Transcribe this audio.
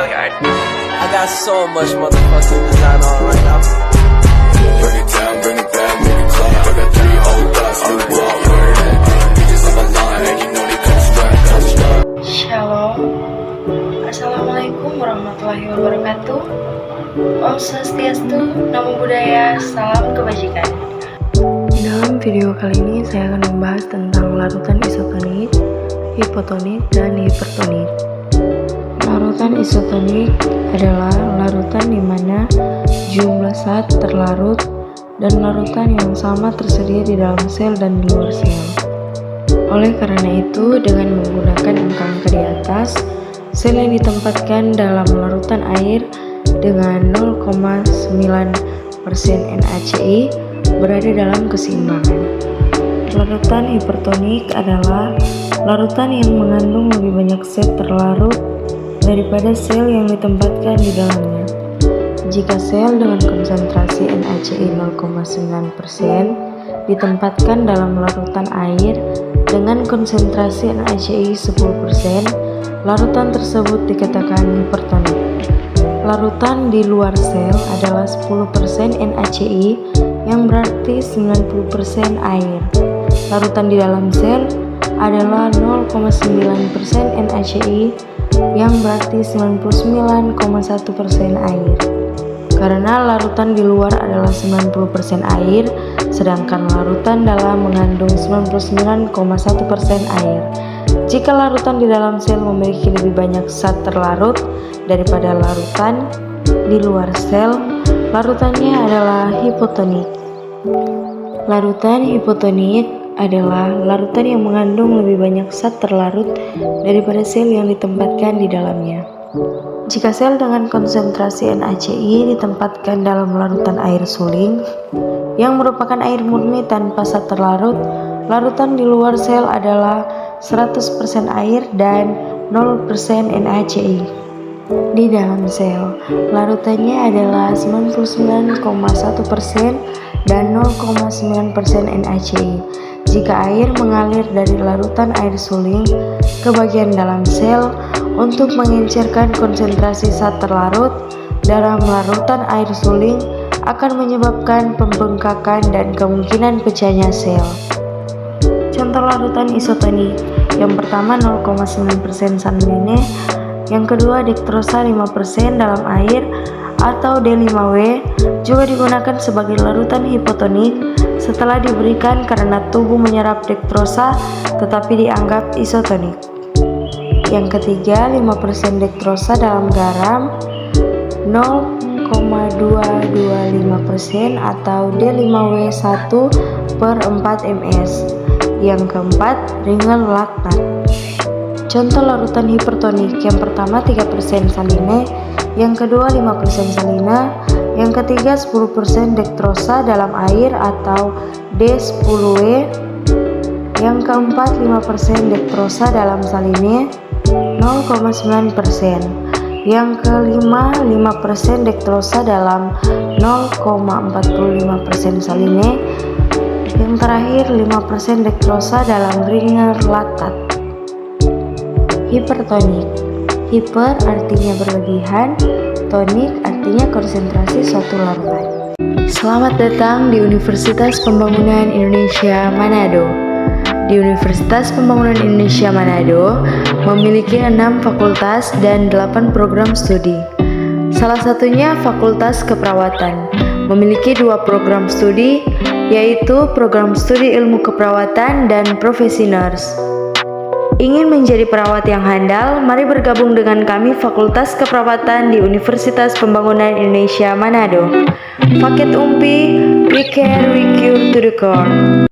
Hilliard. I got so much motherfucking design on right now. Bring it down, bring it back, make it clap. I got 3 old thoughts, new walk, where that bitches on my line, and you know they come strap. Shalom. Assalamualaikum warahmatullahi wabarakatuh. Om Swastiastu, Namo Buddhaya, salam kebajikan. Dalam video kali ini saya akan membahas tentang larutan isotonik, hipotonik, dan hipertonik. Larutan isotonik adalah larutan di mana jumlah zat terlarut dan larutan yang sama tersedia di dalam sel dan di luar sel. Oleh karena itu, dengan menggunakan angka-angka di atas, sel yang ditempatkan dalam larutan air dengan 0,9% NaCl berada dalam keseimbangan. Larutan hipertonik adalah larutan yang mengandung lebih banyak zat terlarut daripada sel yang ditempatkan di dalamnya. Jika sel dengan konsentrasi NaCl 0,9% ditempatkan dalam larutan air dengan konsentrasi NaCl 10%, larutan tersebut dikatakan hipertonik. Larutan di luar sel adalah 10% NaCl yang berarti 90% air. Larutan di dalam sel adalah 0,9% NaCl yang berarti 99,1% air. Karena larutan di luar adalah 90% air, sedangkan larutan dalam mengandung 99,1% air. Jika larutan di dalam sel memiliki lebih banyak zat terlarut daripada larutan di luar sel, larutannya adalah hipotonik. Larutan hipotonik adalah larutan yang mengandung lebih banyak zat terlarut daripada sel yang ditempatkan di dalamnya. Jika sel dengan konsentrasi NaCl ditempatkan dalam larutan air suling yang merupakan air murni tanpa zat terlarut, larutan di luar sel adalah 100% air dan 0% NaCl. Di dalam sel, larutannya adalah 99,1% dan 0,9% NaCl. Jika air mengalir dari larutan air suling ke bagian dalam sel untuk mengencerkan konsentrasi zat terlarut dalam larutan air suling, akan menyebabkan pembengkakan dan kemungkinan pecahnya sel. Contoh larutan isotonik: yang pertama 0,9% saline, yang kedua dektrosa 5% dalam air atau D5W juga digunakan sebagai larutan hipotonik setelah diberikan karena tubuh menyerap dektrosa tetapi dianggap isotonik. Yang ketiga 5% dektrosa dalam garam 0,225% atau D5W1/4 ms. Yang keempat ringan laktat. Contoh larutan hipertonik: yang pertama 3% saline, yang kedua 5% saline, yang ketiga 10% dektrosa dalam air atau D10W, yang keempat 5% dektrosa dalam saline 0,9%, yang kelima 5% dektrosa dalam 0,45% saline, yang terakhir 5% dektrosa dalam ringer laktat. Hipertonik. Hiper artinya berlebihan, tonik artinya konsentrasi suatu larutan. Selamat datang di Universitas Pembangunan Indonesia Manado. Di Universitas Pembangunan Indonesia Manado memiliki 6 fakultas dan 8 program studi. Salah satunya Fakultas Keperawatan, memiliki 2 program studi, yaitu program studi ilmu keperawatan dan profesi nurse. Ingin menjadi perawat yang handal? Mari bergabung dengan kami Fakultas Keperawatan di Universitas Pembangunan Indonesia Manado. Paket UMPI, we care, we cure to the core.